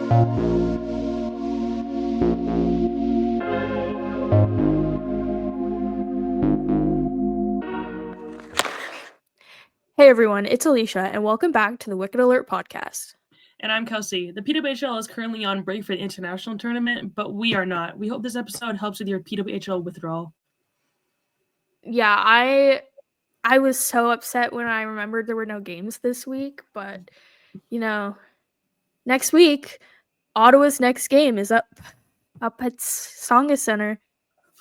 Hey everyone, it's Alicia, and welcome back to the Wicked Alert podcast. And I'm Kelsey. The PWHL is currently on break for the international tournament, but we are not. We hope this episode helps with your PWHL withdrawal. Yeah, I was so upset when I remembered there were no games this week, but next week, Ottawa's next game is up at Songa Center.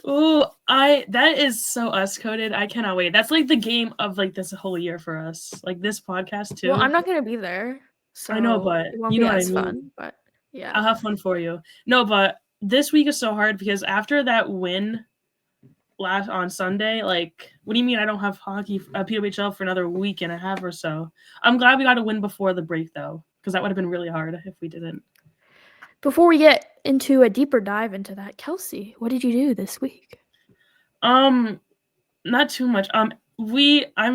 Oh, that is so us coded. I cannot wait. That's like the game of like this whole year for us. Like this podcast too. Well, I'm not gonna be there, so I know, but it won't you be know what as I mean. fun. But yeah, I'll have fun for you. No, but this week is so hard because after that win last on Sunday, like, what do you mean I don't have hockey PWHL for another week and a half or so? I'm glad we got a win before the break though, because that would have been really hard if we didn't. Before we get into a deeper dive into that, Kelsey, what did you do this week? Not too much. I'm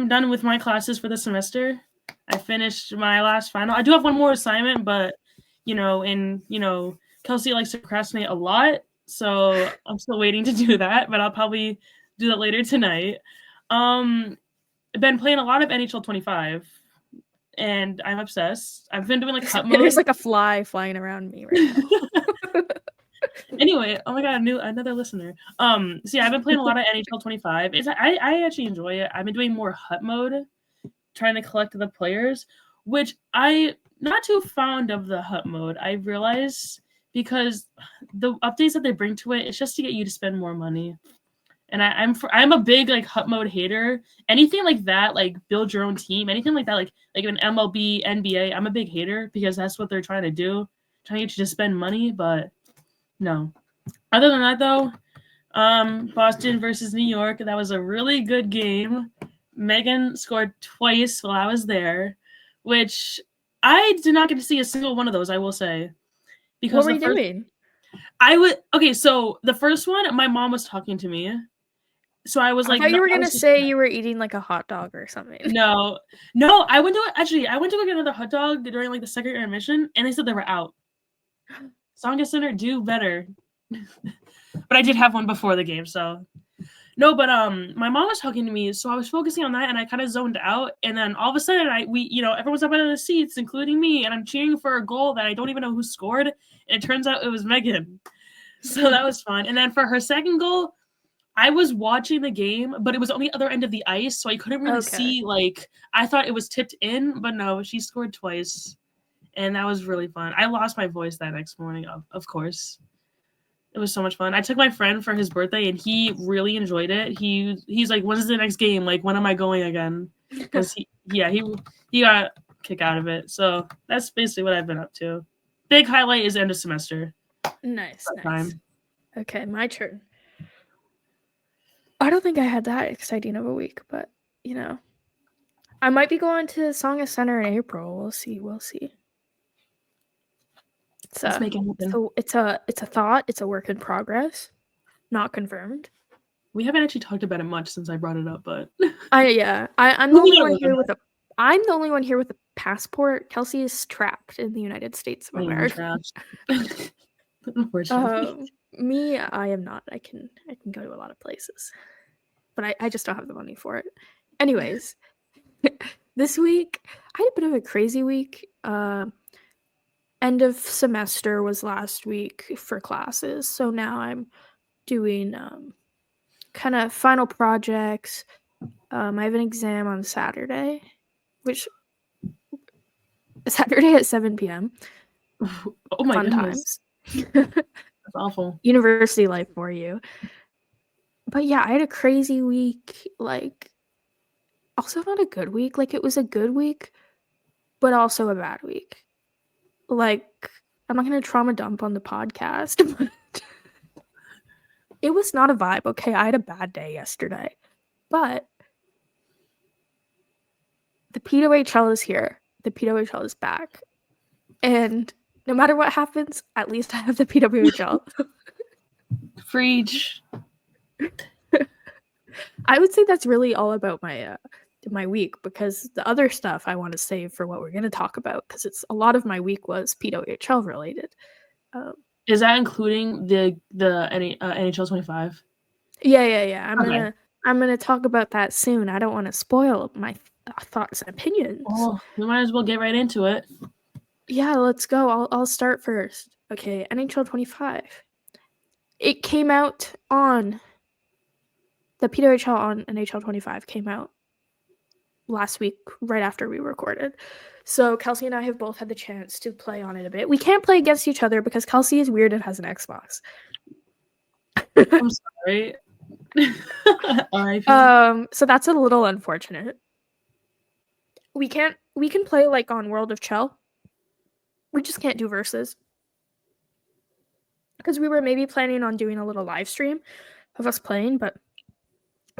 done with my classes for the semester. I finished my last final. I do have one more assignment, but Kelsey likes to procrastinate a lot, so I'm still waiting to do that, but I'll probably do that later tonight. I've been playing a lot of NHL25, and I'm obsessed. I've been doing like cut mode. There's like a fly flying around me right now. Anyway, oh my god, another listener. So yeah, I've been playing a lot of NHL25. I actually enjoy it. I've been doing more hut mode, trying to collect the players, which I not too fond of the hut mode. I realize because the updates that they bring to it, it's just to get you to spend more money. And I'm a big like hut mode hater. Anything like that, like build your own team, anything like that, like an MLB, NBA, I'm a big hater because that's what they're trying to do, trying to get you to spend money, but no. Other than that, though, Boston versus New York, that was a really good game. Megan scored twice while I was there, which I did not get to see a single one of those, I will say. Because what were you doing? So the first one, my mom was talking to me. So I was like, I thought you were going to say you were eating like a hot dog or something. No, I went to go get another hot dog during like the second intermission, and they said they were out. Songa Center, do better. But I did have one before the game, so no. But my mom was talking to me, so I was focusing on that, and I kind of zoned out. And then all of a sudden, everyone's up out of the seats, including me, and I'm cheering for a goal that I don't even know who scored. And it turns out it was Megan, so that was fun. And then for her second goal, I was watching the game, but it was on the other end of the ice, so I couldn't really see. Like, I thought it was tipped in, but no, she scored twice. And that was really fun. I lost my voice that next morning, of course. It was so much fun. I took my friend for his birthday, and he really enjoyed it. He's like, "When's the next game? Like, when am I going again?" Because he got a kick out of it. So that's basically what I've been up to. Big highlight is end of semester. Nice. Okay, my turn. I don't think I had that exciting of a week, but I might be going to Songa Center in April. We'll see. Let's make it happen. So it's a thought. It's a work in progress, not confirmed. We haven't actually talked about it much since I brought it up, but I'm the only one here with a passport. Kelsey is trapped in the United States of America. Unfortunately, me, I am not. I can go to a lot of places, but I just don't have the money for it. Anyways, this week I had a bit of a crazy week. End of semester was last week for classes, so now I'm doing kind of final projects. I have an exam on Saturday, Saturday at 7 p.m. Oh my goodness. That's awful. University life for you. But yeah, I had a crazy week. Like, also not a good week. Like, it was a good week, but also a bad week. Like, I'm not going to trauma dump on the podcast, but it was not a vibe, okay? I had a bad day yesterday, but the PWHL is here. The PWHL is back. And no matter what happens, at least I have the PWHL. Preach. I would say that's really all about my my week because the other stuff I want to save for what we're going to talk about because it's a lot of my week was PWHL related. Is that including the NHL25? Yeah. Okay. I'm gonna talk about that soon. I don't want to spoil my thoughts and opinions. Oh, we might as well get right into it. Yeah, let's go. I'll start first. Okay, NHL25. It came out on the PWHL on NHL25 came out last week, right after we recorded. So Kelsey and I have both had the chance to play on it a bit. We can't play against each other because Kelsey is weird and has an Xbox. I'm sorry. R.I.P. So that's a little unfortunate. We can play like on World of Chell. We just can't do versus. Because we were maybe planning on doing a little live stream of us playing, but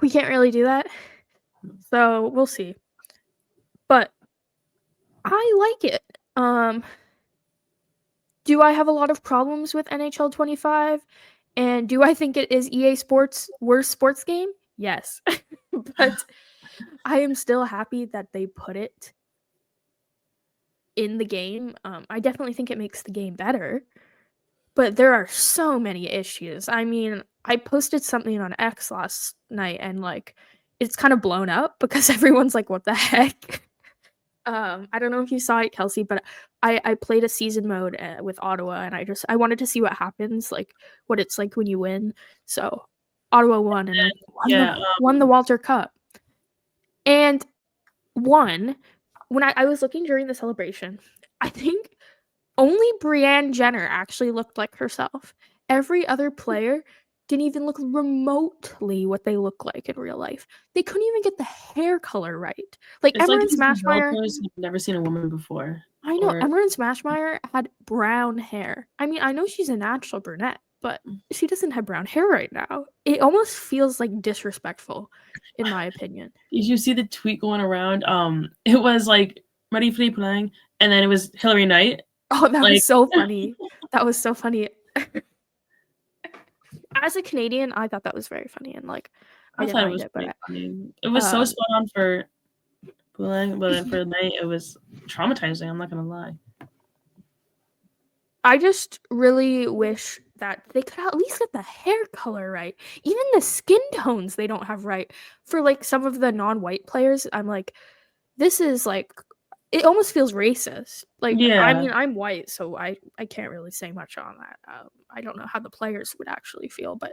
we can't really do that. So we'll see. But I like it. Do I have a lot of problems with NHL 25? And do I think it is EA Sports' worst sports game? Yes. But I am still happy that they put it in the game. I definitely think it makes the game better. But there are so many issues. I mean, I posted something on X last night and like it's kind of blown up because everyone's like, what the heck? I don't know if you saw it, Kelsey, but I played a season mode with Ottawa and I wanted to see what happens, like what it's like when you win. So Ottawa won and like, won the Walter Cup. And when I was looking during the celebration, I think only Brianne Jenner actually looked like herself. Every other player didn't even look remotely what they look like in real life. They couldn't even get the hair color right. Like It's Emma like and Smashmeyer. You've never seen a woman before. I know Emma and Smashmeyer had brown hair. I mean, I know she's a natural brunette, but she doesn't have brown hair right now. It almost feels like disrespectful, in my opinion. Did you see the tweet going around? It was like Marie-Philippe Lang, and then it was Hillary Knight. Oh, that was so funny. That was so funny. As a Canadian, I thought that was very funny, and like I didn't mind it, but funny. It was so spot on for Lang, but then for Knight, it was traumatizing. I'm not gonna lie. I just really wish that they could at least get the hair color right. Even the skin tones they don't have right. For like some of the non-white players, I'm like, this is like, it almost feels racist. Like, Yeah. I mean, I'm white, so I can't really say much on that. I don't know how the players would actually feel, but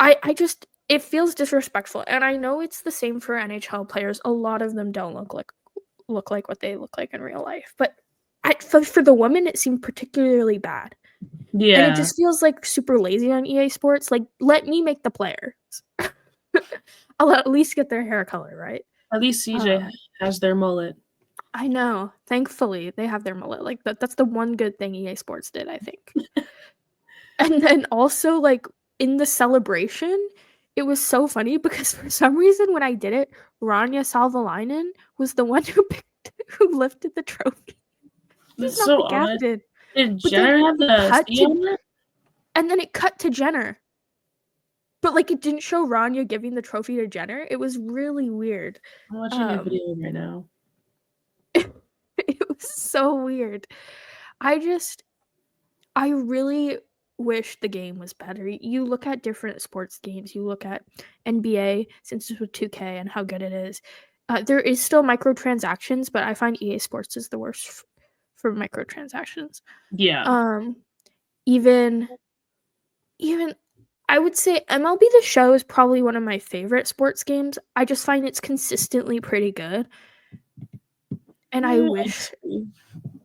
I just, it feels disrespectful. And I know it's the same for NHL players. A lot of them don't look like what they look like in real life, but for the women, it seemed particularly bad. Yeah. And it just feels like super lazy on EA Sports. Like, let me make the players. I'll at least get their hair color right. At least CJ has their mullet. I know. Thankfully, they have their mullet. Like, that's the one good thing EA Sports did, I think. And then also, like, in the celebration, it was so funny because for some reason when I did it, Rania Salvalainen was the one who lifted the trophy. That's so odd. Did Jenner have the C on it? And then it cut to Jenner. But like it didn't show Rania giving the trophy to Jenner. It was really weird. I'm watching a video right now. It was so weird. I really wish the game was better. You look at different sports games. You look at NBA, since it's with 2K and how good it is. There is still microtransactions, but I find EA Sports is the worst for microtransactions. Yeah. Even I would say MLB The Show is probably one of my favorite sports games. I just find it's consistently pretty good. And I wish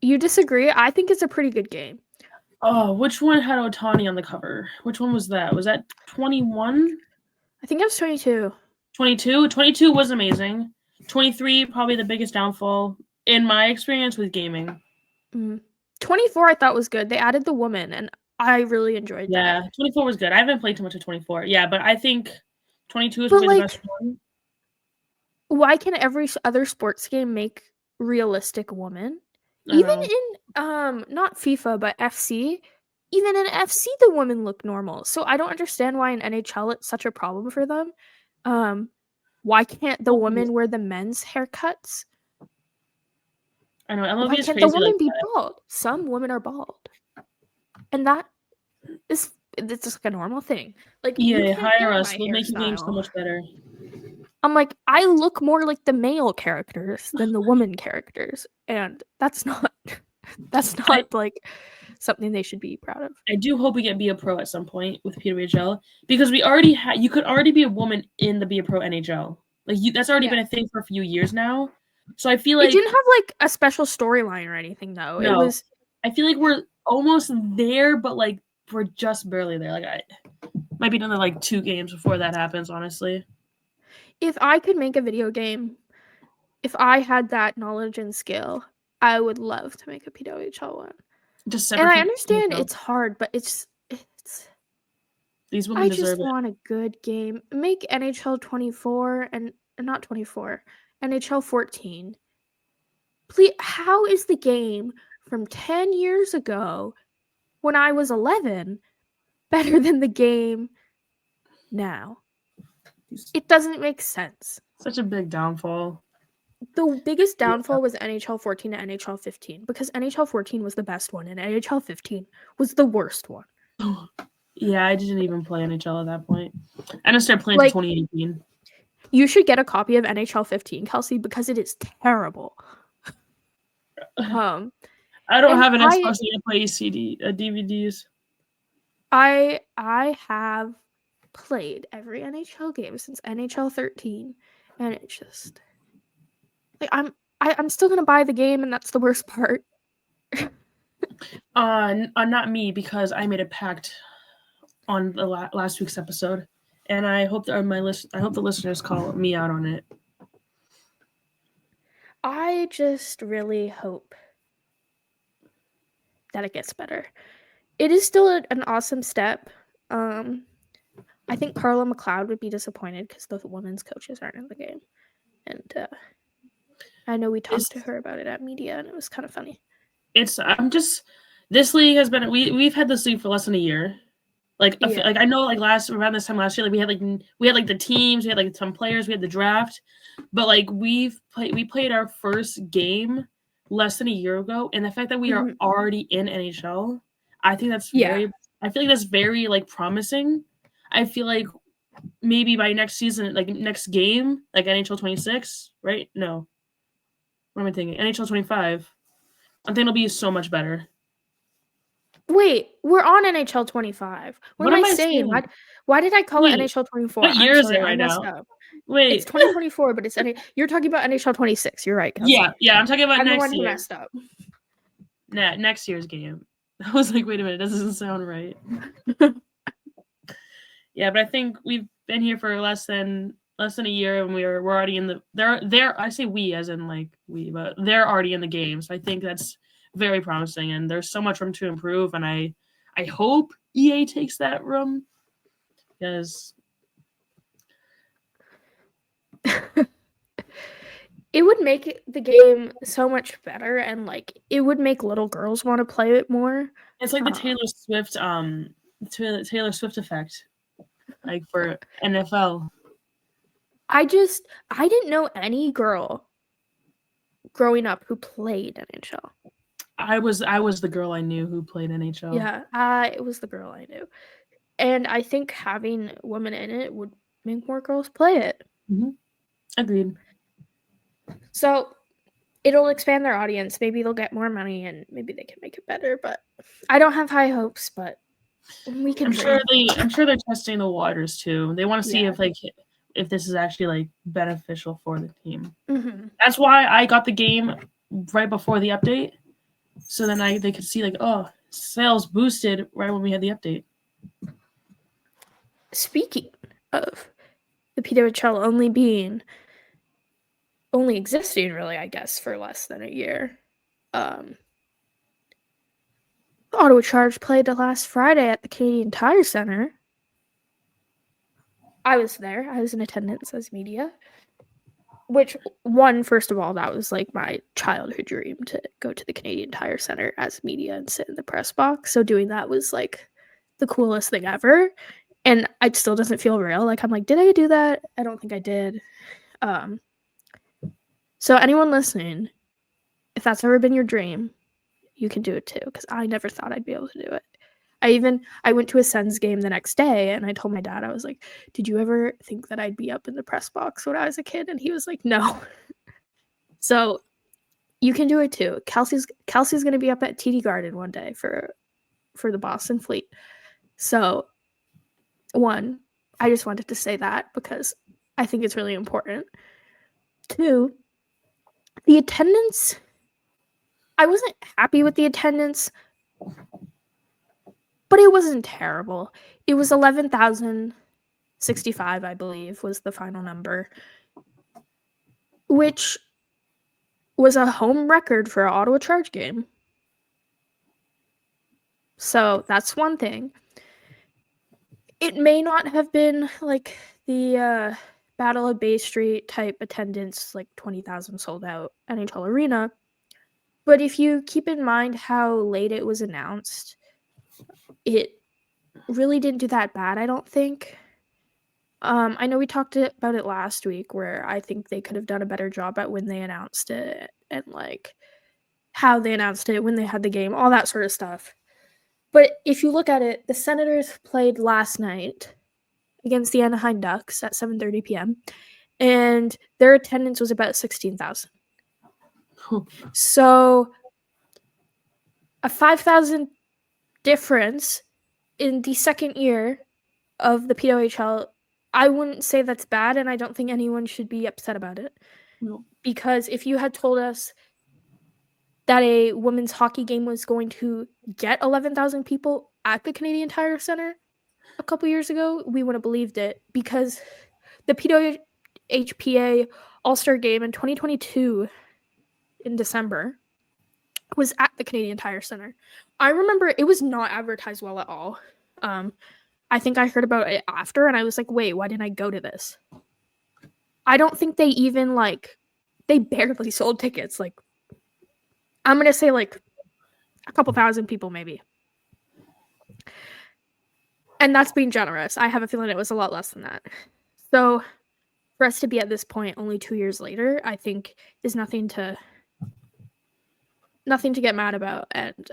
you disagree. I think it's a pretty good game. Oh, which one had Ohtani on the cover? Which one was that? Was that 21? I think it was 22. 22? 22 was amazing. 23, probably the biggest downfall in my experience with gaming. 24 I thought was good. They added the woman, and I really enjoyed that. Yeah, 24 was good. I haven't played too much of 24. Yeah, but I think 22 is probably the best one. Why can every other sports game make realistic woman? Even in not FIFA but FC, even in FC the women look normal. So I don't understand why in NHL it's such a problem for them. Why can't the women wear the men's haircuts? I know Why MLB is can't the crazy like women be that. bald? Some women are bald. And that is it's just like a normal thing. Like, you Yeah, can't hire get us. my We'll make your game so hairstyle. much better. I'm like, I look more like the male characters than the woman characters, and that's not like something they should be proud of. I do hope we get Be a Pro at some point with PWHL because we already you could already be a woman in the Be a Pro NHL. Like that's already been a thing for a few years now. So I feel It like didn't have like a special storyline or anything though. It no, was I feel like we're almost there, but like we're just barely there. Like I might be another like 2 games before that happens. Honestly, if I could make a video game, if I had that knowledge and skill, I would love to make a PWHL one. just And separate I from understand it's hard, but it's these women I deserve just it. want a good game. Make NHL 24 and not 24, NHL 14. Please, how is the game from 10 years ago when I was 11 better than the game now? It doesn't make sense. Such a big downfall. The biggest downfall was NHL 14 to NHL 15 because NHL 14 was the best one and NHL 15 was the worst one. Yeah, I didn't even play NHL at that point. I didn't start playing Like, until 2018. You should get a copy of NHL 15, Kelsey, because it is terrible. I don't have an Xbox to play DVDs. I have played every NHL game since NHL 13, and it's just like I'm still gonna buy the game, and that's the worst part. Not me, because I made a pact on the last week's episode, and I hope that I hope the listeners call me out on it. I just really hope that it gets better. It is still an awesome step. I think Carla McLeod would be disappointed because the women's coaches aren't in the game, and I know we talked to her about it at media, and it was kind of funny. This league has been we've had this league for less than a year. Like I know like around this time last year, like we had the teams, we had like some players, we had the draft, but like we played our first game less than a year ago, and the fact that we are already in NHL, I think that's I feel like that's very like promising. I feel like maybe by next season, like next game, like NHL26, right? No. What am I thinking? NHL25. I think it'll be so much better. Wait, we're on NHL25. What am I saying? Why did I call it NHL24? What year is it right now? Up. Wait, it's 2024, but you're talking about NHL26. You're right, Kelsey. Yeah, I'm talking about I'm next the one year. who messed up. Next year's game. I was like, wait a minute, that doesn't sound right. Yeah, but I think we've been here for less than a year, and we're already in the they're I say we as in like we, but they're already in the game. So I think that's very promising, and there's so much room to improve, and I hope EA takes that room, because it would make the game so much better, and like it would make little girls want to play it more. It's like the Taylor Swift effect, like for NFL. I didn't know any girl growing up who played NHL. I was the girl I knew who played NHL. Yeah, it was the girl I knew. And I think having women in it would make more girls play it. Agreed. So it'll expand their audience. Maybe they'll get more money, and maybe they can make it better. But I don't have high hopes. But we can. I'm sure they're testing the waters too. They want to see if this is actually like beneficial for the team. That's why I got the game right before the update, so then they could see like, oh, sales boosted right when we had the update. Speaking of the PWHL only existing really, I guess, for less than a year. Ottawa Charge played last Friday at the Canadian Tire Center. I was there. I was in attendance as media. Which, first of all, that was like my childhood dream to go to the Canadian Tire Center as media and sit in the press box. So doing that was like the coolest thing ever. And it still doesn't feel real. Like, I'm like, did I do that? I don't think I did. So anyone listening, if that's ever been your dream, you can do it too, because I never thought I'd be able to do it. I went to a Sens game the next day, and I told my dad, I was like, did you ever think that I'd be up in the press box when I was a kid? And he was like, no. So you can do it too. Kelsey's going to be up at TD Garden one day for the Boston Fleet. So, one, I just wanted to say that because I think it's really important. Two, the attendance, I wasn't happy with the attendance, but it wasn't terrible. It was 11,065, I believe, was the final number, which was a home record for an Ottawa Charge game. So that's one thing. It may not have been like the Battle of Bay Street type attendance, like 20,000 sold out NHL Arena. But if you keep in mind how late it was announced, it really didn't do that bad, I don't think. I know we talked about it last week, where I think they could have done a better job at when they announced it and like how they announced it, when they had the game, all that sort of stuff. But if you look at it, the Senators played last night against the Anaheim Ducks at 7:30 p.m. and their attendance was about 16,000. So a 5,000 difference in the second year of the PWHL, I wouldn't say that's bad, and I don't think anyone should be upset about it. No. Because if you had told us that a women's hockey game was going to get 11,000 people at the Canadian Tire Center a couple years ago, we wouldn't have believed it, because the PWHPA All-Star Game in 2022 in December was at the Canadian Tire Center. I remember it was not advertised well at all. I think I heard about it after, and I was like, wait, why didn't I go to this? I don't think they even, like, they barely sold tickets. Like, I'm going to say, like, a couple thousand people maybe. And that's being generous. I have a feeling it was a lot less than that. So for us to be at this point only 2 years later, I think is nothing to get mad about. And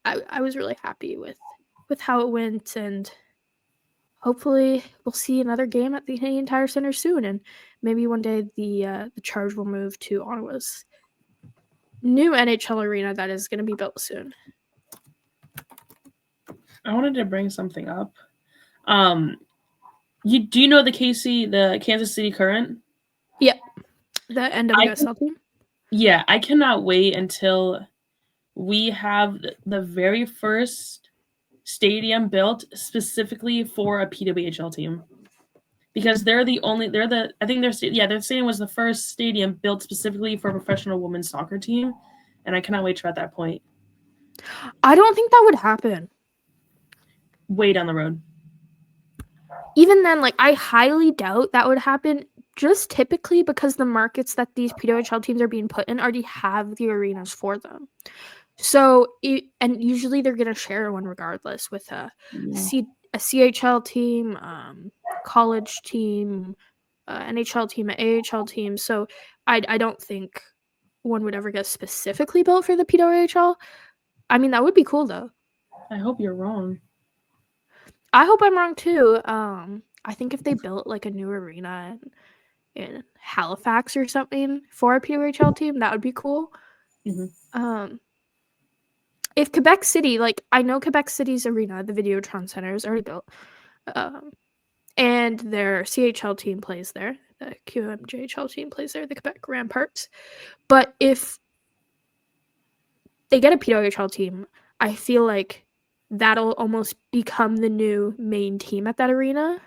I was really happy with how it went, and hopefully we'll see another game at the Canadian Tire Center soon, and maybe one day the Charge will move to Ottawa's new NHL arena that is going to be built soon. I wanted to bring something up. Do you know the Kansas City Current? Yep, the NWSL team. Yeah, I cannot wait until we have the very first stadium built specifically for a PWHL team, because their stadium was the first stadium built specifically for a professional women's soccer team, and I cannot wait for at that point. I don't think that would happen. Way down the road. Even then, like, I highly doubt that would happen, just typically because the markets that these PWHL teams are being put in already have the arenas for them. So, and usually they're going to share one regardless with a CHL team, college team, NHL team, an AHL team. So I don't think one would ever get specifically built for the PWHL. I mean, that would be cool, though. I hope you're wrong. I hope I'm wrong, too. I think if they built, like, a new arena in Halifax or something for a PWHL team, that would be cool. Mm-hmm. If Quebec City, like, I know Quebec City's arena, the Videotron Center, is already built, and their CHL team plays there, the QMJHL team plays there, the Quebec Ramparts. But if they get a PWHL team, I feel like that'll almost become the new main team at that arena.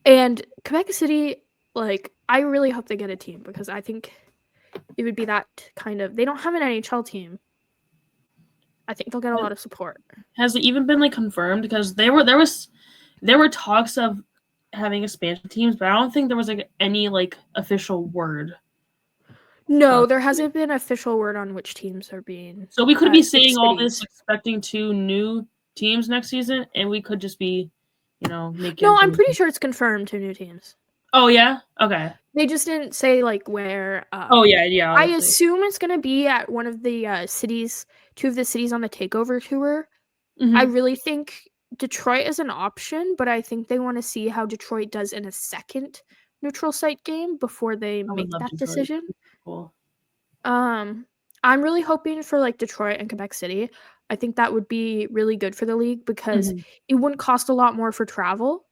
And Quebec City, like, I really hope they get a team, because I think it would be that kind of, they don't have an NHL team. I think they'll get a lot of support. Has it even been, like, confirmed? Because there were talks of having expansion teams, but I don't think there was, like, any, like, official word. No, there hasn't been official word on which teams are being. So we could be saying all this expecting 2 new teams next season, and we could just be, making. No, I'm pretty sure it's confirmed 2 new teams. Oh yeah. Okay. They just didn't say like where. Oh yeah. I Obviously. assume it's gonna be at one of the cities, 2 of the cities on the takeover tour. Mm-hmm. I really think Detroit is an option, but I think they want to see how Detroit does in a second neutral site game before they I would make love that Detroit. decision. Cool. I'm really hoping for like Detroit and Quebec City. I think that would be really good for the league because it wouldn't cost a lot more for travel,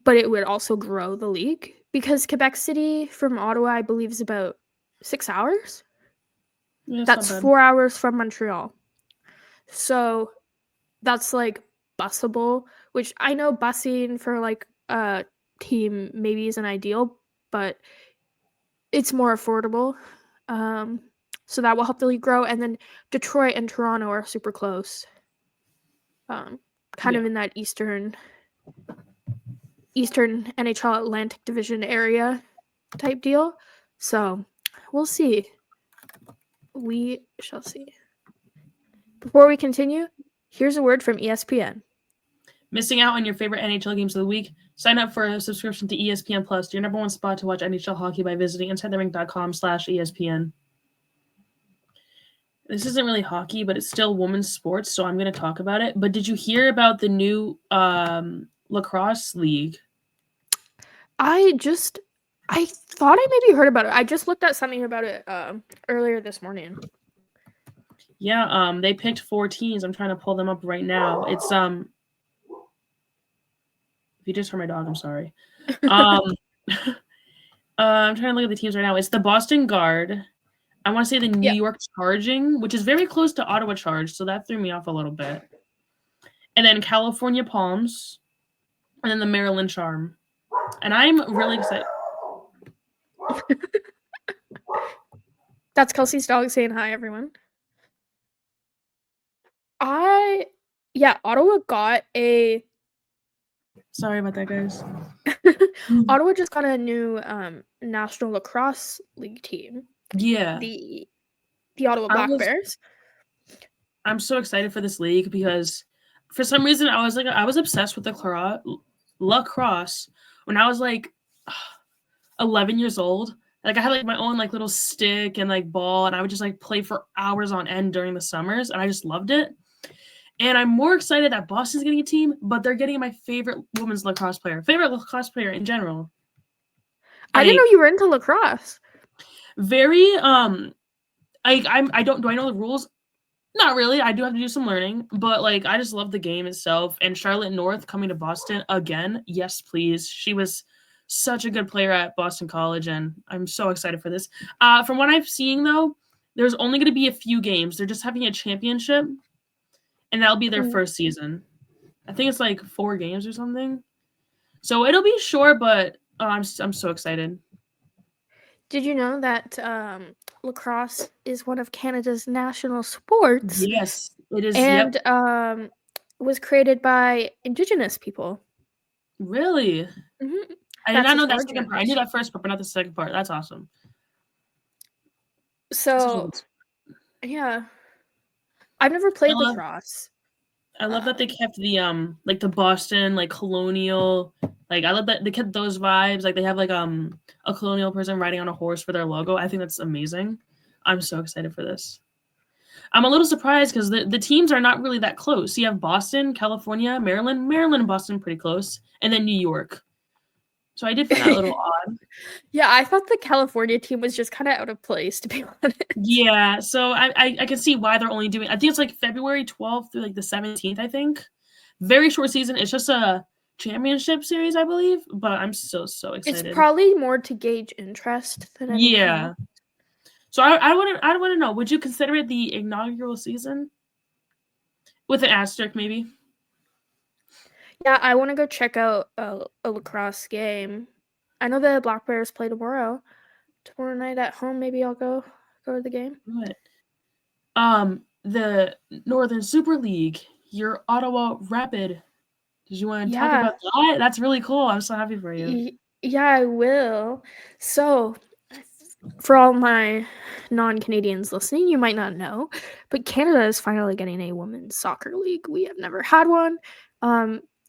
but it would also grow the league because Quebec City from Ottawa, I believe, is about 6 hours. Yeah, That's 4 hours from Montreal. So that's like busable, which I know busing for like a team maybe isn't ideal, but it's more affordable. So that will help the league grow. And then Detroit and Toronto are super close. Kind of in that Eastern NHL Atlantic Division area type deal. So we'll see. We shall see. Before we continue, here's a word from ESPN. Missing out on your favorite NHL games of the week? Sign up for a subscription to ESPN Plus, your number one spot to watch NHL hockey by visiting InsideTheRink.com/ESPN. This isn't really hockey, but it's still women's sports, so I'm going to talk about it. But did you hear about the new lacrosse league? I thought I maybe heard about it. I just looked at something about it earlier this morning. Yeah, they picked 4 teams. I'm trying to pull them up right now. It's if you just heard my dog, I'm sorry. I'm trying to look at the teams right now. It's the Boston Guard. I want to say the New York Charging, which is very close to Ottawa Charge, so that threw me off a little bit. And then California Palms, and then the Maryland Charm. And I'm really excited. That's Kelsey's dog saying hi, everyone. Ottawa got a... Sorry about that, guys. Ottawa just got a new National Lacrosse League team. Yeah. The Ottawa Black Bears. I'm so excited for this league because for some reason I was obsessed with the lacrosse when I was like 11 years old. Like I had like my own like little stick and like ball, and I would just like play for hours on end during the summers, and I just loved it. And I'm more excited that Boston's getting a team, but they're getting my favorite women's lacrosse player in general. I didn't know you were into lacrosse. Very do I know the rules? Not really. I do have to do some learning, but like I just love the game itself. And Charlotte North coming to Boston again, yes please. She was such a good player at Boston College, and I'm so excited for this. From what I've seen though, there's only going to be a few games. They're just having a championship, and that'll be their first season. I think it's like 4 games or something. So it'll be short, but I'm so excited. Did you know that lacrosse is one of Canada's national sports? Yes, it is. And was created by Indigenous people. Really? Mm-hmm. I did not know that second part. I knew that first part, but not the second part. That's awesome. So, yeah. I've never played lacrosse. I love that they kept the like the Boston like colonial, like I love that they kept those vibes. Like they have like a colonial person riding on a horse for their logo. I think that's amazing. I'm so excited for this. I'm a little surprised because the teams are not really that close. You have Boston, California, Maryland and Boston pretty close, and then New York. So I did find that a little odd. Yeah, I thought the California team was just kind of out of place, to be honest. Yeah, so I can see why they're only doing. I think it's like February 12th through like the 17th. I think very short season. It's just a championship series, I believe. But I'm still so excited. It's probably more to gauge interest than anything else. So I want to know. Would you consider it the inaugural season with an asterisk, maybe? Yeah, I want to go check out a lacrosse game. I know the Black Bears play tomorrow night at home. Maybe I'll go to the game. Good. The Northern Super League, your Ottawa Rapid. Did you want to talk about that? That's really cool. I'm so happy for you. Yeah, I will. So For all my non-Canadians listening, you might not know, but Canada is finally getting a women's soccer league. We have never had one.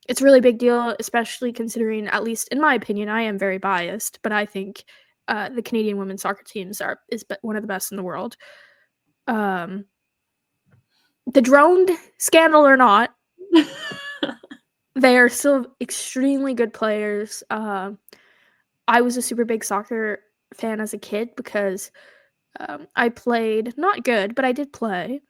It's a really big deal, especially considering, at least in my opinion, I am very biased, but I think the Canadian women's soccer teams is one of the best in the world. The drone scandal or not, they are still extremely good players. I was a super big soccer fan as a kid because I played, not good, but I did play.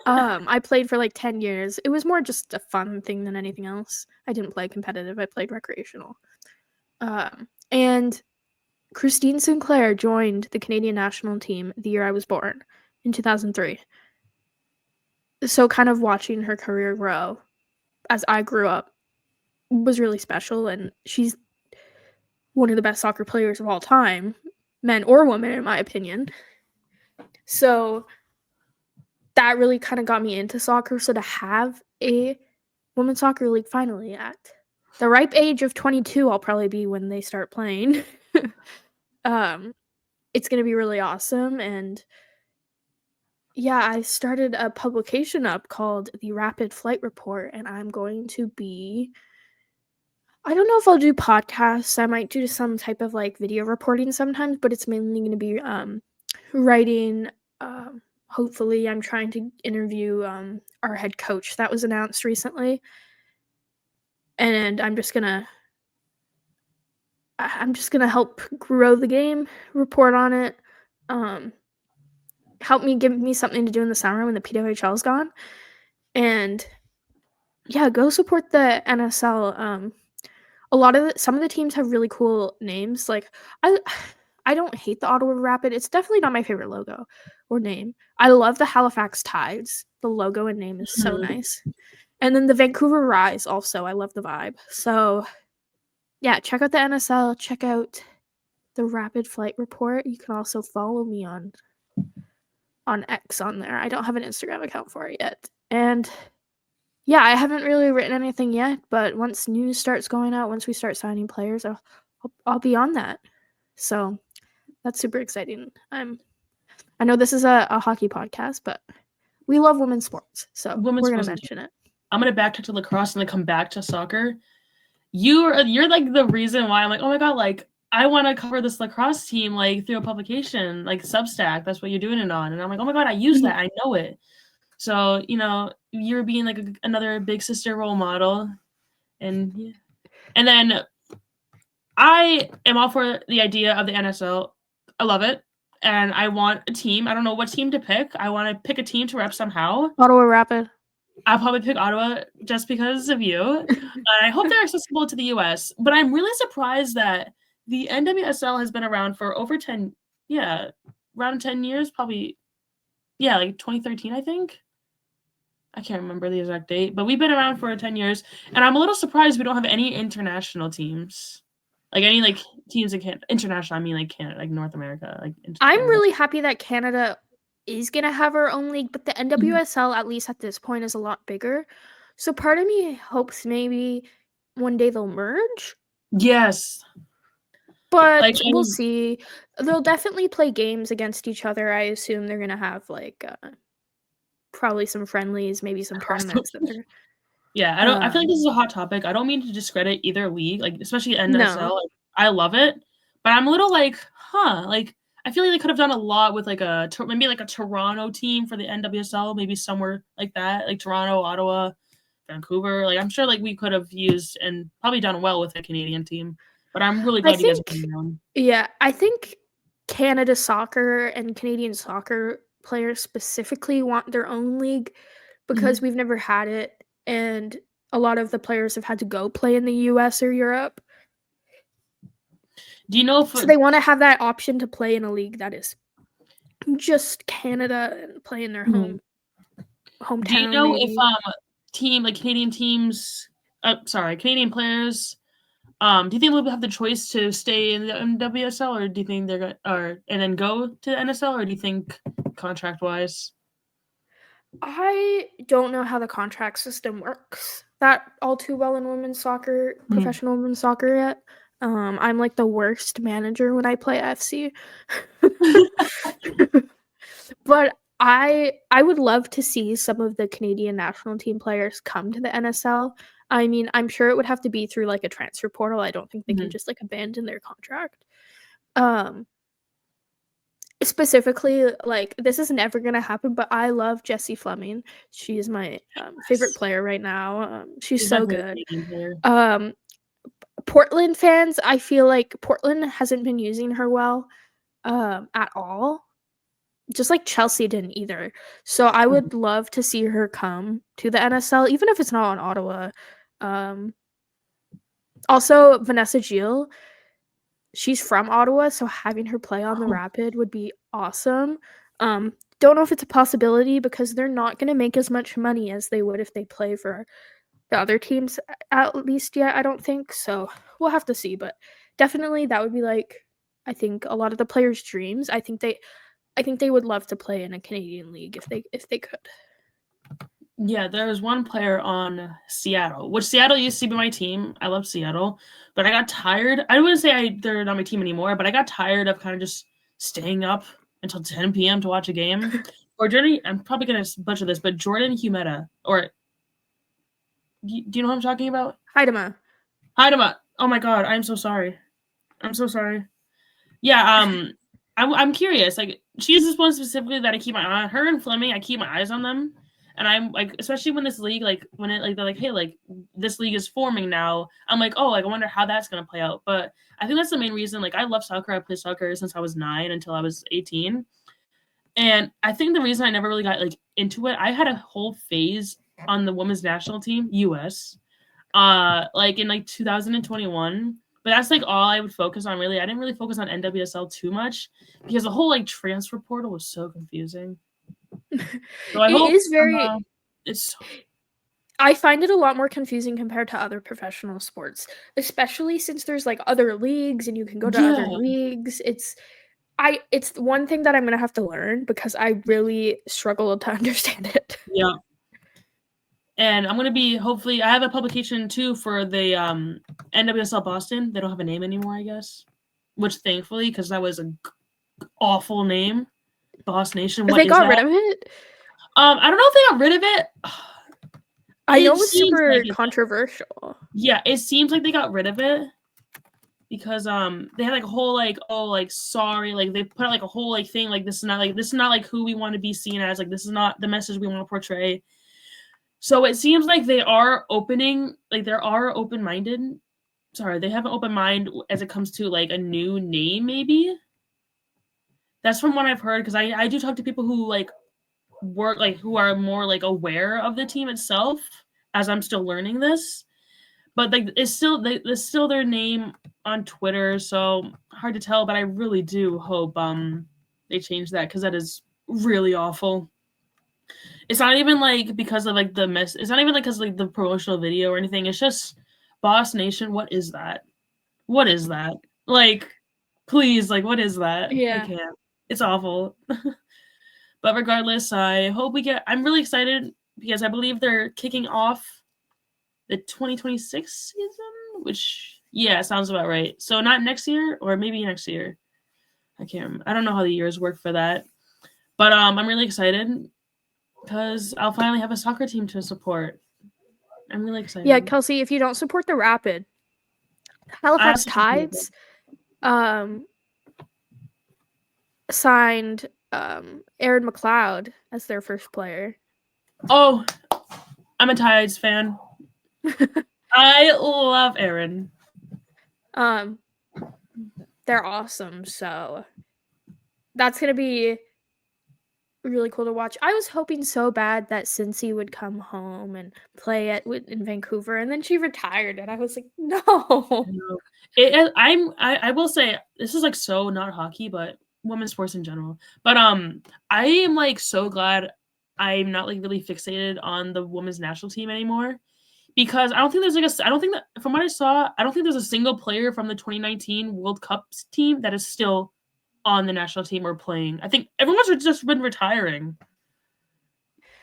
I played for like 10 years. It was more just a fun thing than anything else. I didn't play competitive, I played recreational. And Christine Sinclair joined the Canadian national team the year I was born, in 2003. So kind of watching her career grow as I grew up was really special, and she's one of the best soccer players of all time, men or women, in my opinion. So that really kind of got me into soccer. So to have a women's soccer league finally at the ripe age of 22, I'll probably be when they start playing. It's going to be really awesome. And yeah, I started a publication up called the Rapid Flight Report, and I'm going to be, I don't know if I'll do podcasts. I might do some type of like video reporting sometimes, but it's mainly going to be writing. Hopefully, I'm trying to interview our head coach that was announced recently, and I'm just gonna help grow the game, report on it, give me something to do in the summer when the PWHL is gone, and yeah, go support the NSL. Some of the teams have really cool names. Like I don't hate the Ottawa Rapid. It's definitely not my favorite logo or name. I love the Halifax Tides. The logo and name is so nice. And then the Vancouver Rise also. I love the vibe. So yeah, check out the NSL, check out the Rapid Flight Report. You can also follow me on X on there. I don't have an Instagram account for it yet. And yeah, I haven't really written anything yet, but once news starts going out, once we start signing players, I'll be on that. So that's super exciting. I know this is a hockey podcast, but we love women's sports, so we're gonna mention it. I'm gonna backtrack to lacrosse and then come back to soccer. You're like the reason why I'm like, oh my god, like I want to cover this lacrosse team like through a publication like Substack. That's what you're doing it on, and I'm like, oh my god, I use that. I know it. So you're being like another big sister role model, and yeah. And then I am all for the idea of the NSL. I love it. And I want a team. I don't know what team to pick. I want to pick a team to rep somehow. Ottawa Rapid. I'll probably pick Ottawa just because of you. I hope they're accessible to the US. But I'm really surprised that the NWSL has been around for over 10, around 10 years, probably, like 2013, I think. I can't remember the exact date, but we've been around for 10 years. And I'm a little surprised we don't have any international teams. Like any like teams in Canada, international, I mean like Canada, like North America. Like I'm really happy that Canada is gonna have our own league, but the NWSL, at least at this point, is a lot bigger. So part of me hopes maybe one day they'll merge. Yes. But we'll see. They'll definitely play games against each other. I assume they're gonna have like probably some friendlies, maybe some tournaments that they're Yeah, I feel like this is a hot topic. I don't mean to discredit either league, like especially NSL. No. Like, I love it, but I'm a little like, like I feel like they could have done a lot with like maybe like a Toronto team for the NWSL, maybe somewhere like that, like Toronto, Ottawa, Vancouver. Like I'm sure like we could have used and probably done well with a Canadian team. But I'm really glad you guys are coming on. Yeah, I think Canada soccer and Canadian soccer players specifically want their own league because we've never had it, and a lot of the players have had to go play in the US or Europe. Do you know if so they want to have that option to play in a league that is just Canada and play in their hometown? Do you know maybe? If Canadian teams, Canadian players, do you think they'll have the choice to stay in the NWSL, or do you think they're gonna, and then go to the NSL, or do you think contract wise? I don't know how the contract system works that all too well in women's soccer, professional women's soccer yet. I'm like the worst manager when I play FC. But I would love to see some of the Canadian national team players come to the NSL. I mean, I'm sure it would have to be through like a transfer portal. I don't think they can Mhm. just like abandon their contract. Um, Specifically, like this is never gonna happen, but I love Jessie Fleming. She is my favorite Yes. player right now. She's She's my so favorite good. Canadian player. Um, Portland fans, I feel like Portland hasn't been using her well at all. Just like Chelsea didn't either. So I Mhm. would love to see her come to the NSL, even if it's not on Ottawa. Um, Also, Vanessa Gilles, she's from Ottawa, so having her play on the Oh, Rapid would be awesome. Don't know if it's a possibility because they're not going to make as much money as they would if they play for the other teams, at least yet, I don't think. So we'll have to see. But definitely, that would be like, I think a lot of the players' dreams. I think they would love to play in a Canadian league if they could. yeah, there was one player on Seattle, which Seattle used to be my team. I love Seattle, but I got tired. I wouldn't say they're not my team anymore, but I got tired of kind of just staying up until 10 p.m. to watch a game. Or Jordan, I'm probably gonna butcher this, but Jordan Humeta, or do you know what I'm talking about? Haidema. Haidema. Oh my God, I'm so sorry. I'm so sorry. Yeah, I'm curious. Like, she's this one specifically that I keep my eye on. Her and Fleming, I keep my eyes on them, and I'm like, especially when this league, like, when it like they're like, hey, like this league is forming now. I'm like, oh, like I wonder how that's gonna play out. But I think that's the main reason. Like, I love soccer. I played soccer since I was 9 until I was 18, and I think the reason I never really got like into it, I had a whole phase on the women's national team, U.S. Like in like 2021. But that's like all I would focus on really. I didn't really focus on NWSL too much because the whole like transfer portal was so confusing. So I It hope is very it's I find it a lot more confusing compared to other professional sports, especially since there's like other leagues and you can go to other yeah, leagues. It's one thing that I'm going to have to learn because I really struggle to understand it. yeah. And I'm gonna be hopefully I have a publication too for the NWSL Boston. They don't have a name anymore, I guess. Which thankfully, because that was an awful name. Boss Nation, what They is got rid that? of it. I don't know if they got rid of it. I know It it was seems like super it. controversial. Yeah, it seems like they got rid of it because they had like a whole like oh like sorry like they put out like a whole like thing like this is not like who we want to be seen as, like this is not the message we want to portray. So it seems like they are opening, like they are open minded. Sorry, they have an open mind as it comes to like a new name maybe. That's from what I've heard because I do talk to people who like work like who are more like aware of the team itself as I'm still learning this. But like it's still their name on Twitter, so hard to tell. But I really do hope they change that because that is really awful. It's not even like because of like the mess. It's not even like because like the promotional video or anything. It's just Boss Nation. What is that? What is that? Like, please, like, what is that? I Yeah. can't. It's awful. But regardless, I hope we get. I'm really excited because I believe they're kicking off the 2026 season, which yeah, sounds about right. So not next year, or maybe next year. I can't remember. I don't know how the years work for that. But I'm really excited because I'll finally have a soccer team to support. I'm really Yeah, excited. Kelsey, if you don't support the Rapid, I have Halifax to support Tides um signed Aaron McLeod as their first player. Oh, I'm a Tides fan. I love Aaron. um they're awesome, so that's going to be really cool to watch. I was hoping so bad that Cincy would come home and play in Vancouver, and then she retired, and I was like, no. No. I will say this is like so not hockey, but women's sports in general. But I am like so glad I'm not like really fixated on the women's national team anymore because I don't think there's like I don't think that from what I saw, I don't think there's a single player from the 2019 World Cup team that is still on the national team or playing. I think everyone's just been retiring.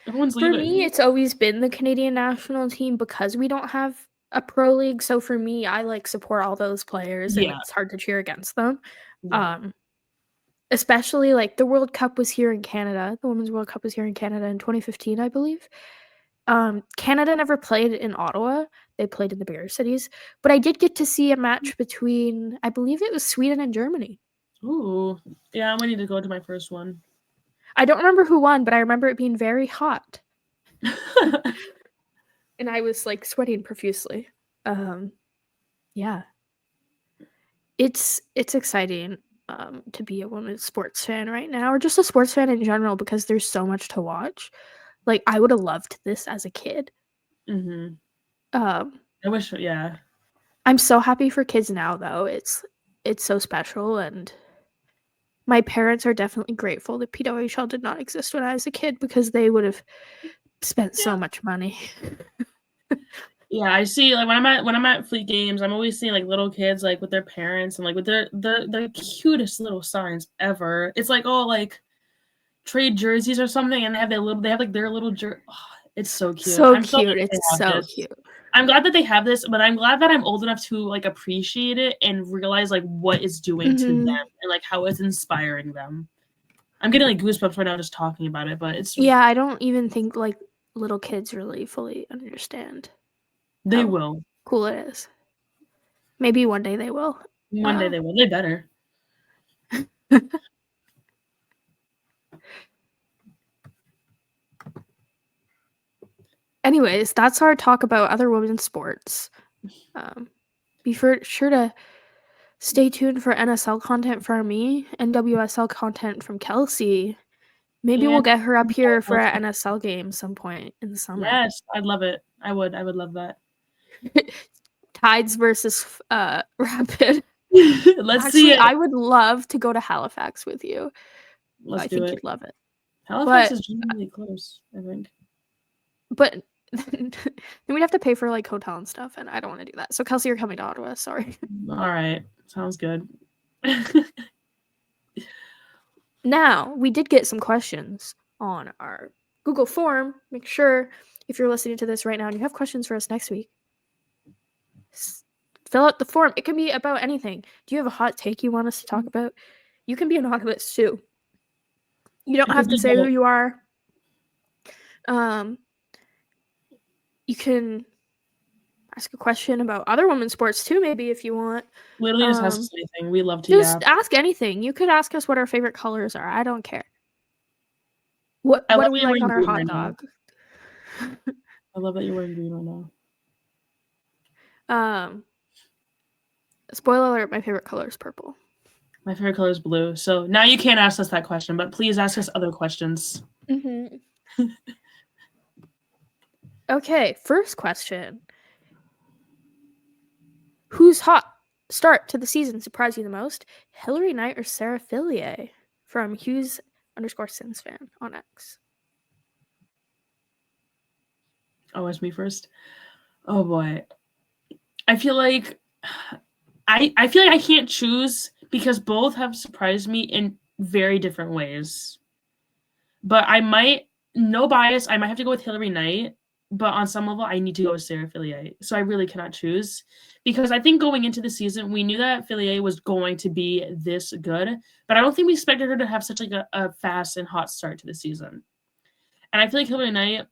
Everyone's For me, leaving. it's always been the Canadian national team because we don't have a pro league, so for me, I like support all those players, and Yeah. it's hard to cheer against them. Yeah. Especially like the World Cup was here in Canada. The Women's World Cup was here in Canada in 2015, I believe. Canada never played in Ottawa. They played in the bigger cities, but I did get to see a match between, I believe it was Sweden and Germany. Ooh. Yeah, I'm waiting to go to my first one. I don't remember who won, but I remember it being very hot. And I was like sweating profusely. Yeah. It's exciting to be a women's sports fan right now, or just a sports fan in general, because there's so much to watch. Like, I would have loved this as a kid. I wish, yeah. I'm so happy for kids now, though. It's so special, and my parents are definitely grateful that PWHL did not exist when I was a kid, because they would have spent so much money. Yeah, I see. Like when I'm at Fleet Games, I'm always seeing like little kids like with their parents and like with the cutest little signs ever. It's like like trade jerseys or something, and they have like their little jersey. Oh, it's so cute. So I'm so glad cute. they It's have so this. cute. I'm glad that they have this, but I'm glad that I'm old enough to like appreciate it and realize like what it's doing to them and like how it's inspiring them. I'm getting like goosebumps right now just talking about it, but it's Yeah, I don't even think like little kids really fully understand they how will. cool it is. Maybe one day they will. One day they will. They better. Anyways, that's our talk about other women's sports. Be sure to stay tuned for NSL content from me and WSL content from Kelsey. Maybe we'll And get her up here for an NSL game some point in the summer. yes, I'd love it. I would love that. Tides versus Rapid. Let's see it. I would love to go to Halifax with you. Let's I do think it. you'd love it. Halifax is genuinely close, I think. But then we'd have to pay for like hotel and stuff, and I don't want to do that. So Kelsey, you're coming to Ottawa. Sorry. All right, sounds good. Now, we did get some questions on our Google form. Make sure if you're listening to this right now and you have questions for us next week, fill out the form. It can be about anything. Do you have a hot take you want us to talk about? You can be anonymous too. You don't have to say who you are. You can ask a question about other women's sports too, maybe, if you want. Literally just ask us anything. We love to just ask anything. You could ask us what our favorite colors are. I don't care. What do we like on our hot dog? I love that you're wearing green right now. Spoiler alert, my favorite color is purple. My favorite color is blue. So now you can't ask us that question, but please ask us other questions. Okay, first question. Whose hot start to the season surprised you the most? Hilary Knight or Sarah Fillier? From Hughes_Sims fan on X. Oh, it's me first. Oh boy. I feel like I can't choose because both have surprised me in very different ways. But no bias, I might have to go with Hilary Knight, but on some level, I need to go with Sarah Fillier. So I really cannot choose because I think going into the season, we knew that Fillier was going to be this good, but I don't think we expected her to have such like a fast and hot start to the season. And I feel like Hilary Knight,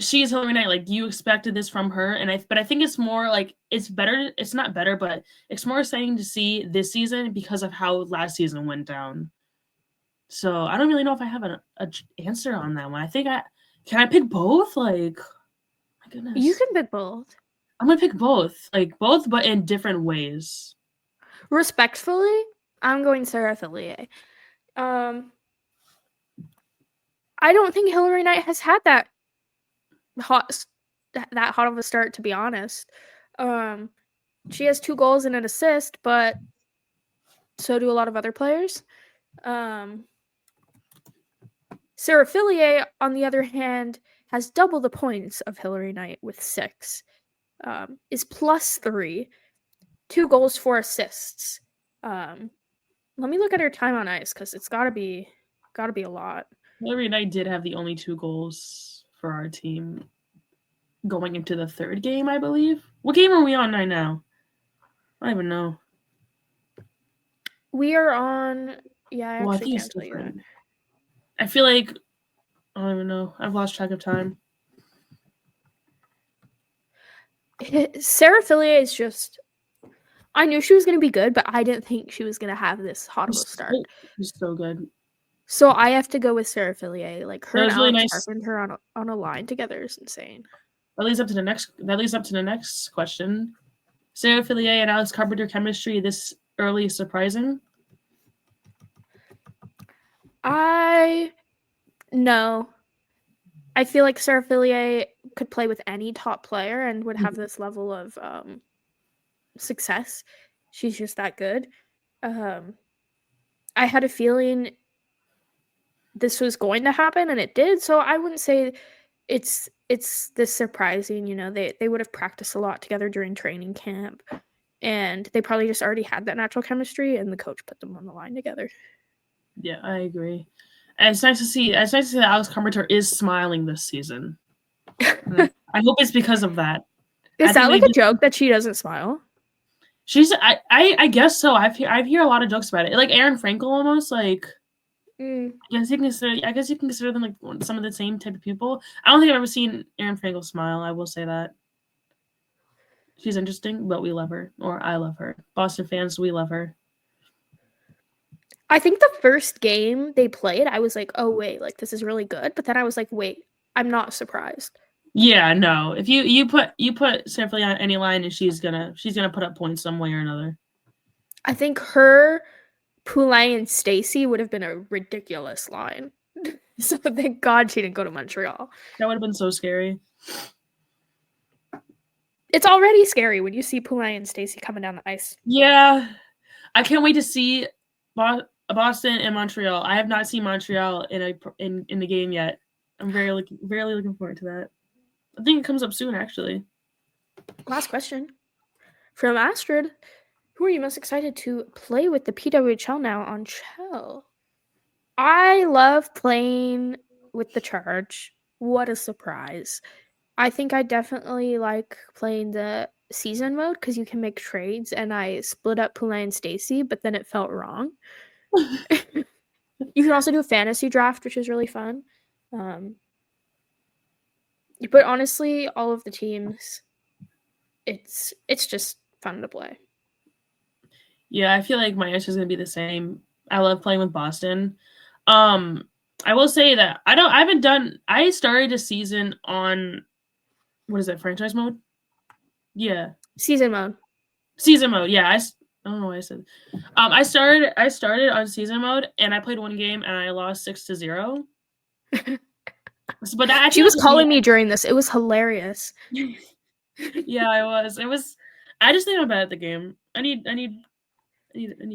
she's Hilary Knight. Like you expected this from her, but I think it's more like it's better. It's not better, but it's more exciting to see this season because of how last season went down. So I don't really know if I have an answer on that one. I think can I pick both? Like, my goodness, you can pick both. I'm gonna pick both, like both, but in different ways. Respectfully, I'm going Sarah Fillier. I don't think Hilary Knight has had that hot of a start, to be honest. She has 2 goals and an assist, but so do a lot of other players. Sarah Fillier, on the other hand, has double the points of Hilary Knight with 6. Is +3, 2 goals, 4 assists. Let me look at her time on ice because it's gotta be a lot. Hilary Knight did have the only 2 goals for our team. going into the third game, I believe. What game are we on right now? I don't even know. We are on. Yeah, I Well, I actually think it's can't tell you that. different. I feel like I don't even know. I've lost track of time. Sarah Fillier is just. I knew she was going to be good, but I didn't think she was going to have this hot of a start. She's so good. So I have to go with Sarah Fillier. Like her That and was really Alex nice. Carpenter on a line together is insane. That leads up to the next question. Sarah Fillier and Alex Carpenter chemistry this early surprising? No. I feel like Sarah Fillier could play with any top player and would have this level of success. She's just that good. I had a feeling this was going to happen, and it did. So I wouldn't say it's this surprising. You know, they would have practiced a lot together during training camp, and they probably just already had that natural chemistry, and the coach put them on the line together. Yeah, I agree. And it's nice to see. It's nice to see that Alex Carpenter is smiling this season. I hope it's because of that. Is that like a joke that she doesn't smile? She's. I guess so. I've hear a lot of jokes about it. Like Aaron Frankel, almost like. I guess you can consider them like some of the same type of people. I don't think I've ever seen Aaron Frankel smile. I will say that. She's interesting, but we love her, or I love her. Boston fans, we love her. I think the first game they played, I was like, oh wait, like this is really good. But then I was like, wait, I'm not surprised. Yeah, no. If you put Sanfilly on any line, and she's gonna put up points some way or another. I think her, Poulin, and Stacy would have been a ridiculous line. So thank God she didn't go to Montreal. That would have been so scary. It's already scary when you see Poulin and Stacy coming down the ice. Yeah, I can't wait to see Boston and Montreal. I have not seen Montreal in the game yet. I'm very looking forward to that. I think it comes up soon, actually. Last question from Astrid. Who are you most excited to play with the PWHL now on Chell? I love playing with the Charge. What a surprise. I think I definitely like playing the season mode because you can make trades, and I split up Poulin and Stacy, but then it felt wrong. You can also do a fantasy draft, which is really fun. But honestly, all of the teams, it's just fun to play. Yeah, I feel like my answer is gonna be the same. I love playing with Boston. I will say that I started a season on what is it, franchise mode? Yeah. Season mode. Season mode, yeah. I don't know why I said. I started on season mode, and I played one game and I lost 6-0. But that she was calling me during this. It was hilarious. Yeah, I was. It was. I just think I'm bad at the game. I need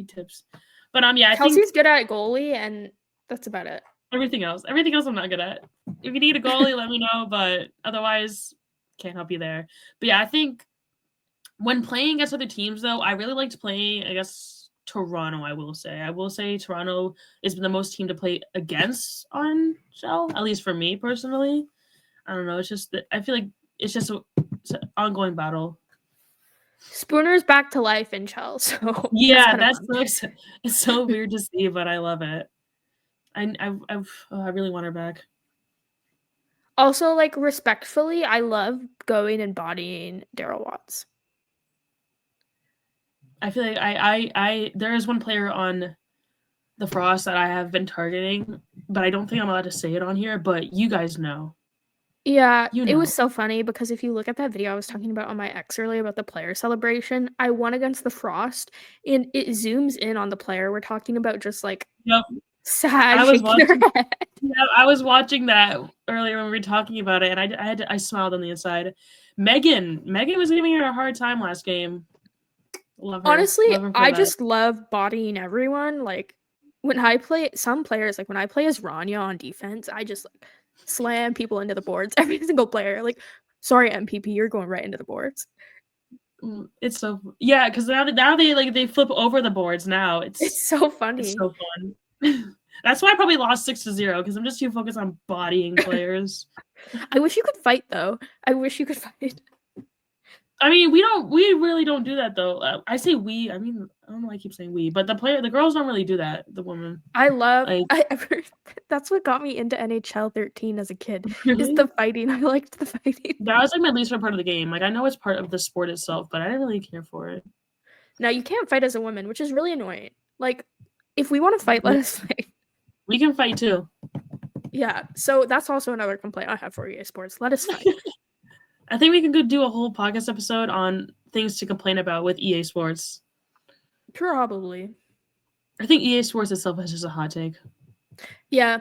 tips. But yeah, Kelsey's good at goalie, and that's about it. Everything else I'm not good at. If you need a goalie, let me know. But otherwise, can't help you there. But yeah, I think when playing against other teams, though, I really liked playing against Toronto. I will say Toronto is the most team to play against on Shell, at least for me personally. I don't know. It's just that I feel like it's an ongoing battle. Spooner's back to life in Chell, so yeah, it's so weird to see, but I love it. I really want her back. Also, like respectfully, I love going and bodying Daryl Watts. I feel like I there is one player on the Frost that I have been targeting, but I don't think I'm allowed to say it on here. But you guys know. Yeah, it was so funny because if you look at that video I was talking about on my X earlier about the player celebration, I won against the Frost, and it zooms in on the player. We're talking about just like sad. I was watching that earlier when we were talking about it, and I smiled on the inside. Megan was giving her a hard time last game. Love her. Honestly, I just love bodying everyone. Like when I play some players, like when I play as Rania on defense, I just like slam people into the boards. Every single player, like, sorry MPP, you're going right into the boards. It's so because now they flip over the boards. Now it's so funny. It's so fun. That's why I probably lost 6-0 because I'm just too focused on bodying players. I wish you could fight, though. I wish you could fight. I mean, we really don't do that though. I say we. I mean, I don't know why I keep saying we, but the girls don't really do that. The women. Like, That's what got me into NHL 13 as a kid, is really? the fighting. I liked the fighting. That was like my least favorite part of the game. Like, I know it's part of the sport itself, but I didn't really care for it. Now, you can't fight as a woman, which is really annoying. Like, if we want to fight, let us fight. We can fight too. Yeah, so that's also another complaint I have for EA Sports. Let us fight. I think we could do a whole podcast episode on things to complain about with EA Sports. Probably. I think EA Sports itself is just a hot take. Yeah.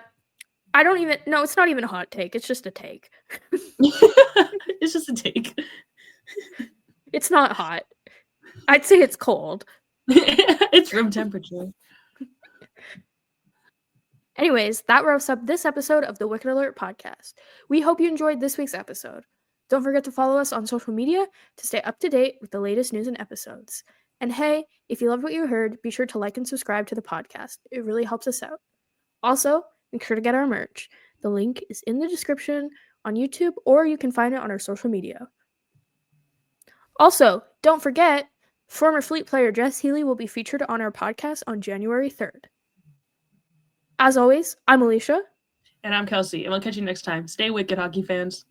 No, it's not even a hot take. It's just a take. It's just a take. It's not hot. I'd say it's cold. It's room temperature. Anyways, that wraps up this episode of the Wicked Alert podcast. We hope you enjoyed this week's episode. Don't forget to follow us on social media to stay up to date with the latest news and episodes. And hey, if you loved what you heard, be sure to like and subscribe to the podcast. It really helps us out. Also, make sure to get our merch. The link is in the description on YouTube, or you can find it on our social media. Also, don't forget, former Fleet player Jess Healy will be featured on our podcast on January 3rd. As always, I'm Alicia. And I'm Kelsey, and we'll catch you next time. Stay wicked, hockey fans.